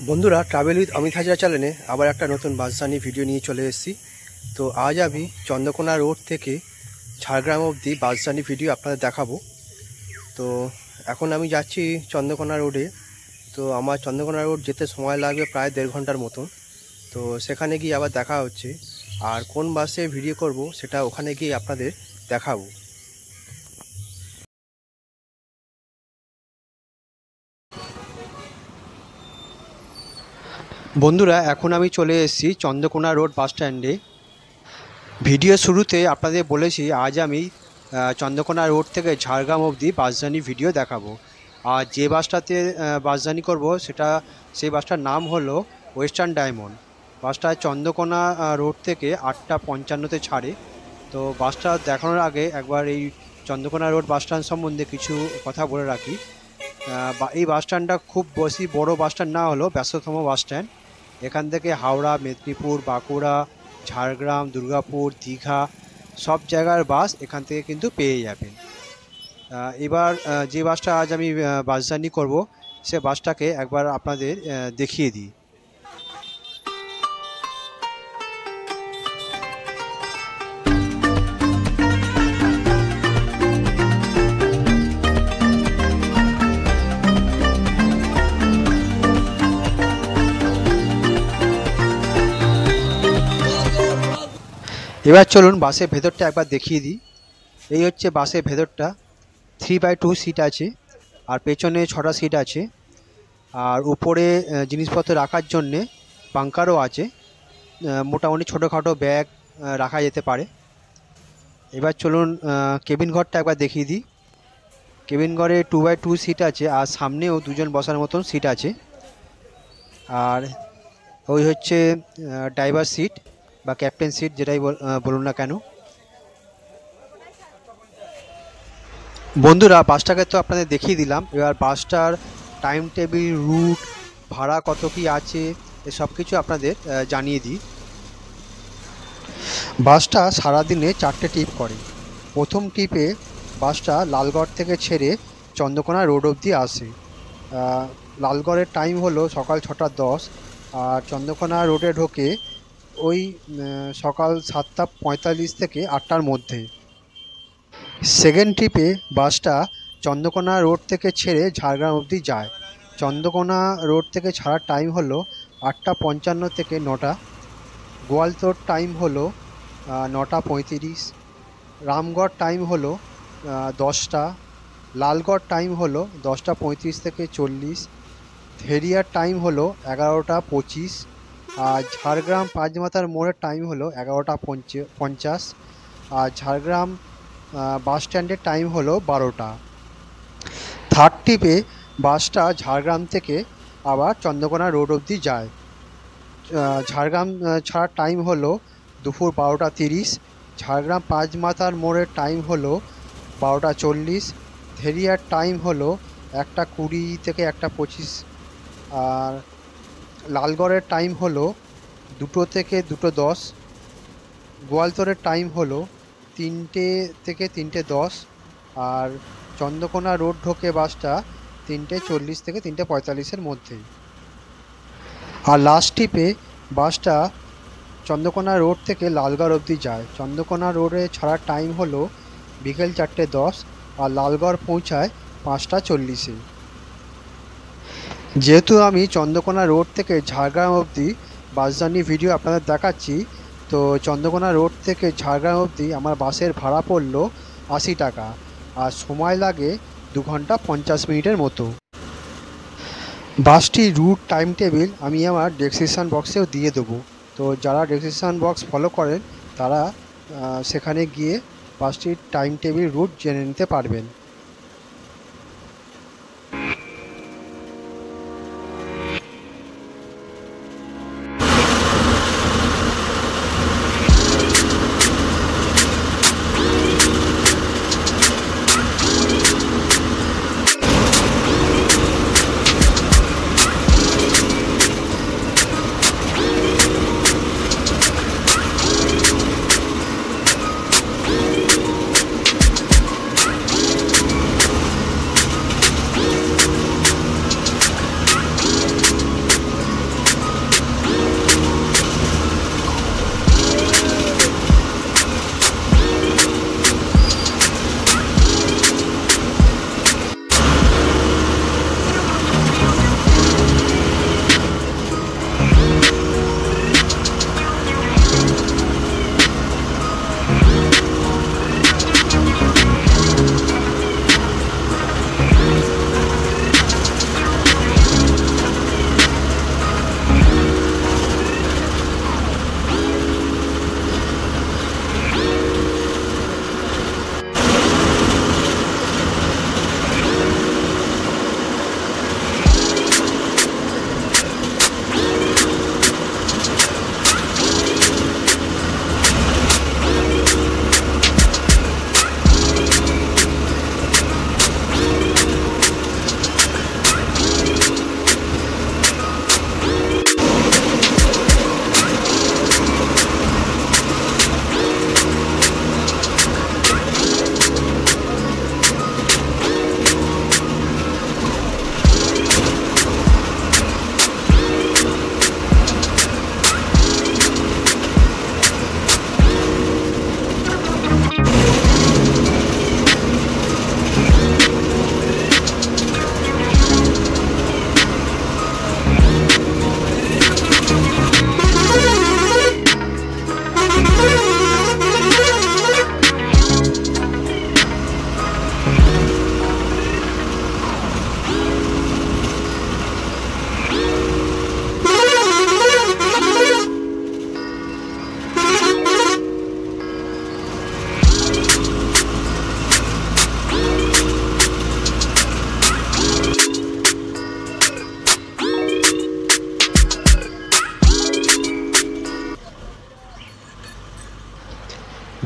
বন্ধুরা, travel with Amit Hazra চ্যানেলে আবার একটা নতুন বাস জার্নি ভিডিও নিয়ে চলে এসেছি। তো আজ আমি চন্দ্রকোনা রোড থেকে ঝাড়গ্রাম অবধি বাস জার্নি ভিডিও আপনাদের দেখাবো। তো এখন আমি যাচ্ছি চন্দ্রকোনা রোডে। তো আমার চন্দ্রকোনা রোড যেতে সময় লাগবে প্রায় 1.5 ঘন্টার মতন। তো সেখানে গিয়ে আবার দেখা হচ্ছে, আর কোন বাসে ভিডিও করব সেটা ওখানে গিয়ে আপনাদের দেখাবো। বন্ধুরা, এখন আমি চলে এসেছি চন্দ্রকোনা রোড বাস স্ট্যান্ডে। ভিডিও শুরুতে আপনাদের বলেছি আজ আমি চন্দ্রকোনা রোড থেকে ঝাড়গ্রাম অবধি বাস জার্নি ভিডিও দেখাবো। আর যে বাসটাতে বাস জার্নি করবো সেই বাসটার নাম হলো ওয়েস্টার্ন ডায়মন্ড। বাসটা চন্দ্রকোনা রোড থেকে 8টা 55-তে ছাড়ে। তো বাসটা দেখানোর আগে একবার এই চন্দ্রকোনা রোড বাস স্ট্যান্ড সম্বন্ধে কিছু কথা বলে রাখি। এই বাস স্ট্যান্ডটা খুব বেশি বড় বাস স্ট্যান্ড না হলেও ব্যস্ততম বাস স্ট্যান্ড। এখান থেকে হাওড়া, মেদিনীপুর, বাঁকুড়া, ঝাড়গ্রাম, দুর্গাপুর, দীঘা সব জায়গার বাস এখান থেকে কিন্তু পেয়ে যাবেন। এবার যে বাসটা আজ আমি বাস জার্নি করবো সে বাসটাকে একবার আপনাদের দেখিয়ে দিই। এবার চলুন বাসের ভেতরটা একবার দেখিয়ে দিই। এই হচ্ছে বাসের ভেতরটা। 3/2 সিট আছে, আর পেছনে 6টা সিট আছে, আর উপরে জিনিসপত্র রাখার জন্যে বাঙ্কারও আছে। মোটামুটি ছোটোখাটো ব্যাগ রাখা যেতে পারে। এবার চলুন কেবিন ঘরটা একবার দেখিয়ে দিই। কেবিন ঘরে 2/2 সিট আছে, আর সামনেও দুজন বসার মতন সিট আছে। আর ওই হচ্ছে ড্রাইভার সিট বা ক্যাপ্টেন সিট, যেটাই বলুন না কেন। বন্ধুরা, বাসটাকে তো আপনাদের দেখিয়ে দিলাম। এবার বাসটার টাইম টেবিল, রুট, ভাড়া কত কি আছে এসব কিছু আপনাদের জানিয়ে দিই। বাসটা সারাদিনে 4টে ট্রিপ করে। প্রথম ট্রিপে বাসটা লালগড় থেকে ছেড়ে চন্দ্রকোনা রোড অবধি আসে। লালগড়ের টাইম হলো সকাল 6টা 10, আর চন্দ্রকোনা রোডে ঢোকে ওই সকাল 7টা 45 থেকে 8টার মধ্যে। সেকেন্ড ট্রিপে বাসটা চন্দ্রকোনা রোড থেকে ছেড়ে ঝাড়গ্রাম অবধি যায়। চন্দ্রকোনা রোড থেকে ছাড়ার টাইম হলো 8টা 55 থেকে 9টা। গোয়ালতোড় টাইম হলো 9টা 35। রামগড় টাইম হলো 10টা। লালগড় টাইম হলো 10টা 35 থেকে 40। ভেরিয়ার টাইম হলো 11টা 25। আর ঝাড়গ্রাম পাঁচমাথার মোড়ের টাইম হলো 11টা 50। আর ঝাড়গ্রাম বাস স্ট্যান্ডের টাইম হলো 12টা। থার্ড ট্রিপে বাসটা ঝাড়গ্রাম থেকে আবার চন্দ্রকোনা রোড অবধি যায়। ঝাড়গ্রাম ছাড়ার টাইম হলো দুপুর 12টা 30। ঝাড়গ্রাম পাঁচমাথার মোড়ের টাইম হলো 12টা 40। ভেরিয়ার টাইম হলো 1টা 20 থেকে 1টা 25। আর লালগড়ের টাইম হলো 2টো থেকে 2টো 10। গোয়ালতোড়ের টাইম হলো 3টে থেকে 3টে 10। আর চন্দ্রকোনা রোড ঢোকে বাসটা 3টে 40 থেকে 3টে 45-এর মধ্যে। আর লাস্ট ট্রিপে বাসটা চন্দ্রকোনা রোড থেকে লালগড় অবধি যায়। চন্দ্রকোনা রোডে ছাড়ার টাইম হলো বিকেল 4টে 10, আর লালগড় পৌঁছায় 5টা 40-এ। যেহেতু আমি চন্দ্রকোনা রোড থেকে ঝাড়গ্রাম অবধি বাস জার্নি ভিডিও আপনাদের দেখাচ্ছি, তো চন্দ্রকোনা রোড থেকে ঝাড়গ্রাম অবধি আমার বাসের ভাড়া পড়লো 80 টাকা, আর সময় লাগে 2 ঘন্টা 50 মিনিটের মতো। বাসটির রুট, টাইম টেবিল আমি আমার ডেসক্রিপশান বক্সেও দিয়ে দেবো। তো যারা ডেসক্রিপশান বক্স ফলো করেন তারা সেখানে গিয়ে বাসটির টাইম টেবিল, রুট জেনে নিতে পারবেন।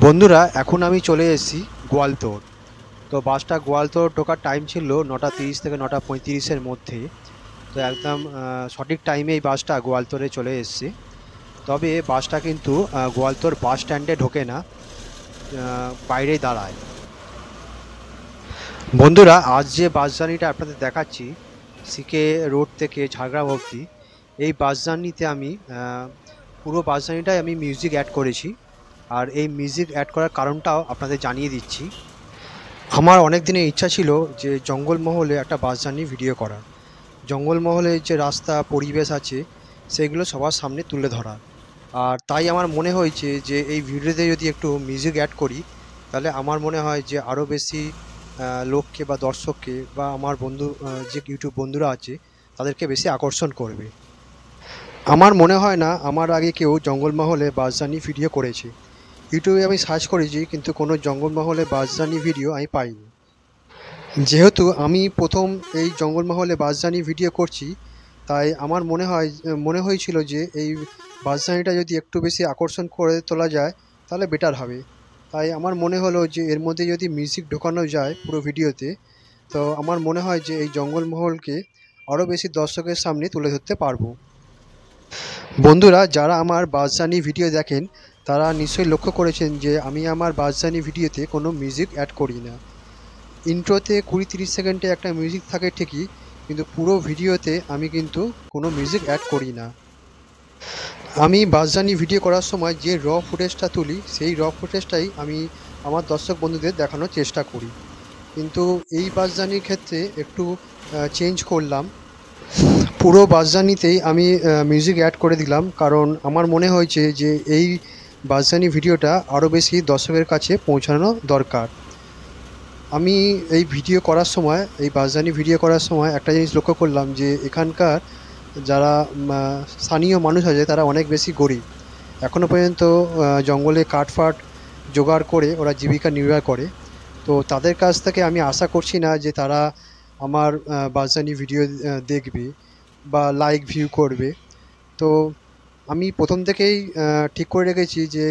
বন্ধুরা, এখন আমি চলে এসেছি গোয়ালতোড়। তো বাসটা গোয়ালতোড় ঢোকার টাইম ছিল 9:30 থেকে 9:35-এর মধ্যে। তো একদম সঠিক টাইমে এই বাসটা গোয়ালতোড়ে চলে এসেছে। তবে বাসটা কিন্তু গোয়ালতোড় বাস স্ট্যান্ডে ঢোকে না, বাইরেই দাঁড়ায়। বন্ধুরা, আজ যে বাস জার্নিটা আপনাদের দেখাচ্ছি সিকে রোড থেকে ঝাড়গ্রাম অবধি, এই বাস জার্নিতে আমি পুরো বাস জার্নিটাই আমি মিউজিক অ্যাড করেছি। আর এই মিউজিক অ্যাড করার কারণটাও আপনাদের জানিয়ে দিচ্ছি। আমার অনেক দিনের ইচ্ছা ছিল যে জঙ্গলমহলে একটা বাস জার্নি ভিডিও করা, জঙ্গলমহলের যে রাস্তা পরিবেশ আছে সেগুলো সবার সামনে তুলে ধরা। আর তাই আমার মনে হয়েছে যে এই ভিডিওতে যদি একটু মিউজিক অ্যাড করি, তাহলে আমার মনে হয় যে আরও বেশি লোককে বা দর্শককে বা আমার বন্ধু যে ইউটিউব বন্ধুরা আছে তাদেরকে বেশি আকর্ষণ করবে। আমার মনে হয় না আমার আগে কেউ জঙ্গলমহলে বাস জার্নি ভিডিও করেছে। ইউটিউবে আমি সার্চ করেছি কিন্তু কোনো জঙ্গলমহলে বাস জার্নি ভিডিও আমি পাইনি। যেহেতু আমি প্রথম এই জঙ্গলমহলে বাস জার্নি ভিডিও করছি, তাই আমার মনে হয়েছিল যে এই বাস জার্নিটা যদি একটু বেশি আকর্ষণ করে তোলা যায় তাহলে বেটার হবে। তাই আমার মনে হলো যে এর মধ্যে যদি মিউজিক ঢোকানো যায় পুরো ভিডিওতে, তো আমার মনে হয় যে এই জঙ্গলমহলকে আরও বেশি দর্শকের সামনে তুলে ধরতে পারবো। বন্ধুরা, যারা আমার বাস জার্নি ভিডিও দেখেন তারা নিশ্চয়ই লক্ষ্য করেছেন যে আমি আমার বাস জার্নি ভিডিওতে কোনো মিউজিক অ্যাড করি না। ইন্ট্রোতে 20-30 সেকেন্ডে একটা মিউজিক থাকে ঠিকই, কিন্তু পুরো ভিডিওতে আমি কিন্তু কোনো মিউজিক অ্যাড করি না। আমি বাস জার্নি ভিডিও করার সময় যে র ফুটেজটা তুলি সেই র ফুটেজটাই আমি আমার দর্শক বন্ধুদের দেখানোর চেষ্টা করি। কিন্তু এই বাস জার্নির ক্ষেত্রে একটু চেঞ্জ করলাম। পুরো বাস জার্নিতেই আমি মিউজিক অ্যাড করে দিলাম, কারণ আমার মনে হয়েছে যে এই বাস জার্নি ভিডিওটা আরও বেশি দর্শকের কাছে পৌঁছানো দরকার। আমি এই ভিডিও করার সময়, এই বাস জার্নি ভিডিও করার সময় একটা জিনিস লক্ষ্য করলাম যে এখানকার যারা স্থানীয় মানুষ আছে তারা অনেক বেশি গরিব। এখনও পর্যন্ত জঙ্গলে কাঠফাট জোগাড় করে ওরা জীবিকা নির্বাহ করে। তো তাদের কাছ থেকে আমি আশা করছি না যে তারা আমার বাস জার্নি ভিডিও দেখবে বা লাইক ভিউ করবে। তো আমি প্রথম থেকেই ঠিক করে রেখেছি যে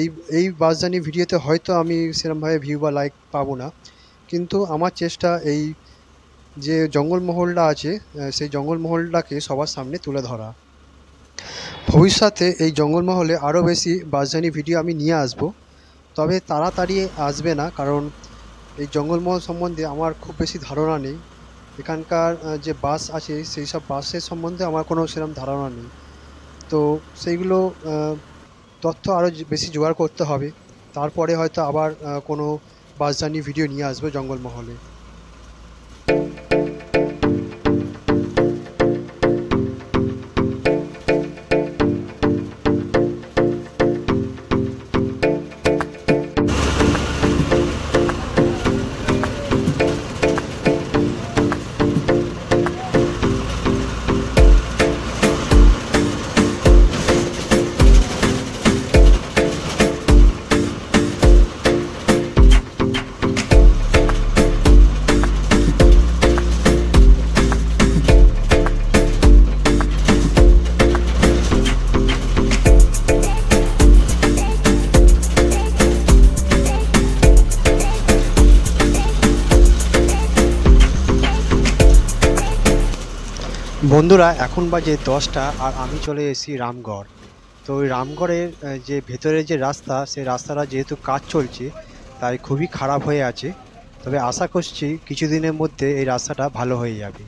এই এই বাস জার্নি ভিডিওতে হয়তো আমি সেরকমভাবে ভিউ বা লাইক পাবো না, কিন্তু আমার চেষ্টা এই যে জঙ্গলমহলটা আছে সেই জঙ্গলমহলটাকে সবার সামনে তুলে ধরা। ভবিষ্যতে এই জঙ্গলমহলে আরও বেশি বাস জার্নি ভিডিও আমি নিয়ে আসব, তবে তাড়াতাড়ি আসবে না, কারণ এই জঙ্গলমহল সম্বন্ধে আমার খুব বেশি ধারণা নেই। এখানকার যে বাস আছে সেই সব বাসের সম্বন্ধে আমার কোনো সেরকম ধারণা নেই। তো সেইগুলো তথ্য আরও বেশি জোগাড় করতে হবে, তারপরে হয়তো আবার কোনো বাস জার্নি ভিডিও নিয়ে আসবে জঙ্গলমহলে। বন্ধুরা, এখন বাজে 10টা আর আমি চলে এসেছি রামগড়। তো ওই রামগড়ের যে ভেতরের যে রাস্তা, সেই রাস্তাটা যেহেতু কাজ চলছে তাই খুবই খারাপ হয়ে আছে, তবে আশা করছি কিছুদিনের মধ্যে এই রাস্তাটা ভালো হয়ে যাবে।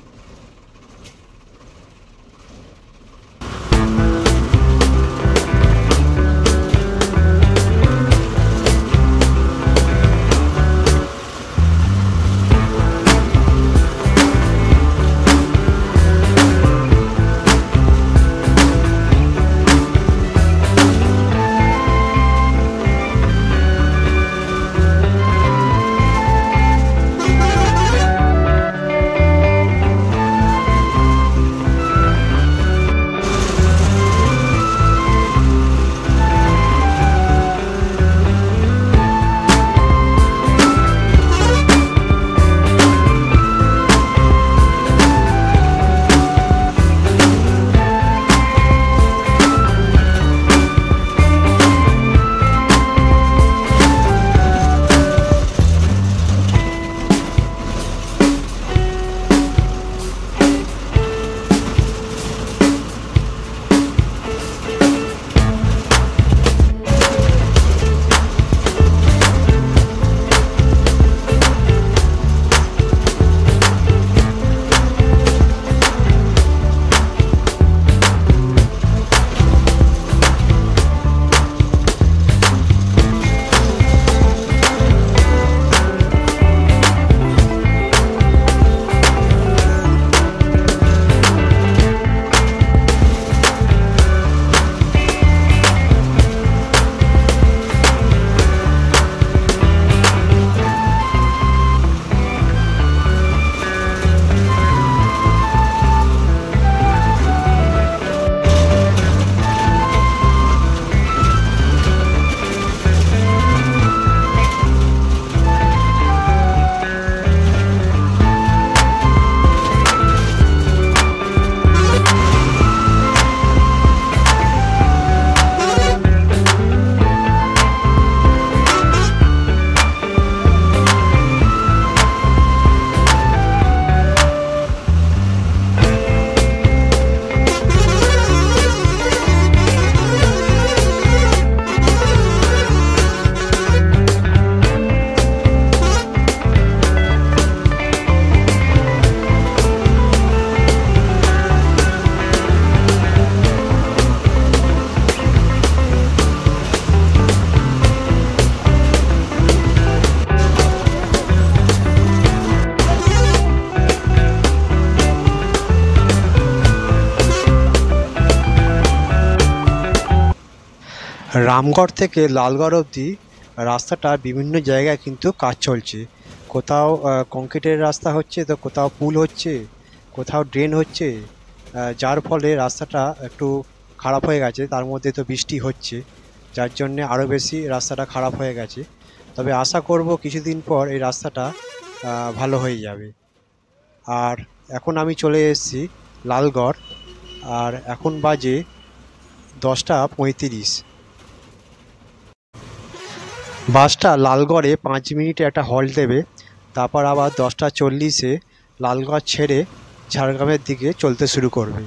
রামগড় থেকে লালগড় অবধি রাস্তাটা বিভিন্ন জায়গায় কিন্তু কাজ চলছে। কোথাও কংক্রিটের রাস্তা হচ্ছে, তো কোথাও পুল হচ্ছে, কোথাও ড্রেন হচ্ছে, যার ফলে রাস্তাটা একটু খারাপ হয়ে গেছে। তার মধ্যে তো বৃষ্টি হচ্ছে, যার জন্যে আরও বেশি রাস্তাটা খারাপ হয়ে গেছে। তবে আশা করব কিছুদিন পর এই রাস্তাটা ভালো হয়ে যাবে। আর এখন আমি চলে এসেছি লালগড়, আর এখন বাজে 10টা 35। বাসটা লালগড়ে 5 মিনিটে একটা হল্ট দেবে, তারপর আবার 10টা 40-এ লালগড় ছেড়ে ঝাড়গ্রামের দিকে চলতে শুরু করবে।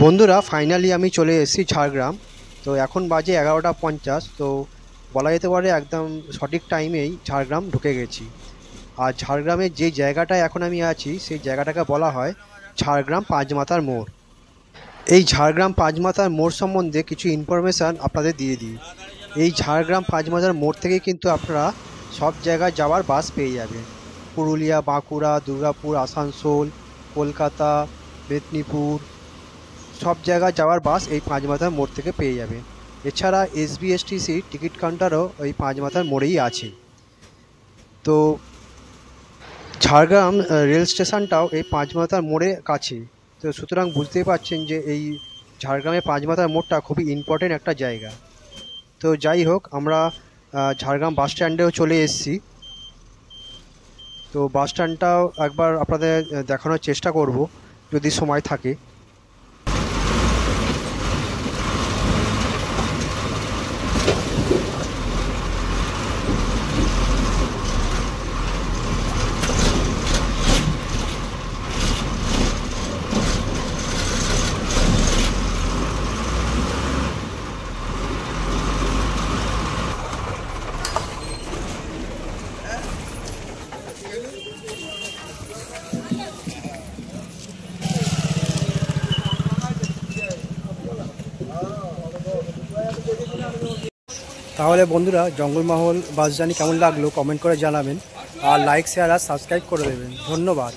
বন্ধুরা ফাইনালি আমি চলে এসেছি ঝাড়গ্রাম। তো এখন বাজে 11টা 50। তো বলা যেতে পারে একদম সঠিক টাইমেই ঝাড়গ্রাম ঢুকে গেছি। আর ঝাড়গ্রামের যে জায়গাটায় এখন আমি আছি সেই জায়গাটাকে বলা হয় ঝাড়গ্রাম পাঁচমাথার মোড়। এই ঝাড়গ্রাম পাঁচমাথার মোড় সম্বন্ধে কিছু ইনফরমেশান আপনাদের দিয়ে দিই। এই ঝাড়গ্রাম পাঁচমাথার মোড় থেকেই কিন্তু আপনারা সব জায়গায় যাওয়ার বাস পেয়ে যাবেন। পুরুলিয়া, বাঁকুড়া, দুর্গাপুর, আসানসোল, কলকাতা, মেদিনীপুর, সব জায়গায় যাওয়ার বাস এই পাঁচমাথার মোড় থেকে পেয়ে যাবে। এছাড়া এসবিএসটিসি টিকিট কাউন্টারও ওই পাঁচমাথার মোড়েই আছে। তো ঝাড়গ্রাম রেল স্টেশনটাও এই পাঁচমাথার মোড়ে কাছে। তো সুতরাং বুঝতেই পারছেন যে এই ঝাড়গ্রামে পাঁচমাথার মোড়টা খুবই ইম্পর্টেন্ট একটা জায়গা। তো যাই হোক, আমরা ঝাড়গ্রাম বাস স্ট্যান্ডেও চলে এসেছি। তো বাস স্ট্যান্ডটাও একবার আপনাদের দেখানোর চেষ্টা করব যদি সময় থাকে। তাহলে বন্ধুরা, জঙ্গলমহল বাস জার্নি কেমন লাগলো কমেন্ট করে জানাবেন, আর লাইক, শেয়ার আর সাবস্ক্রাইব করে দেবেন। ধন্যবাদ।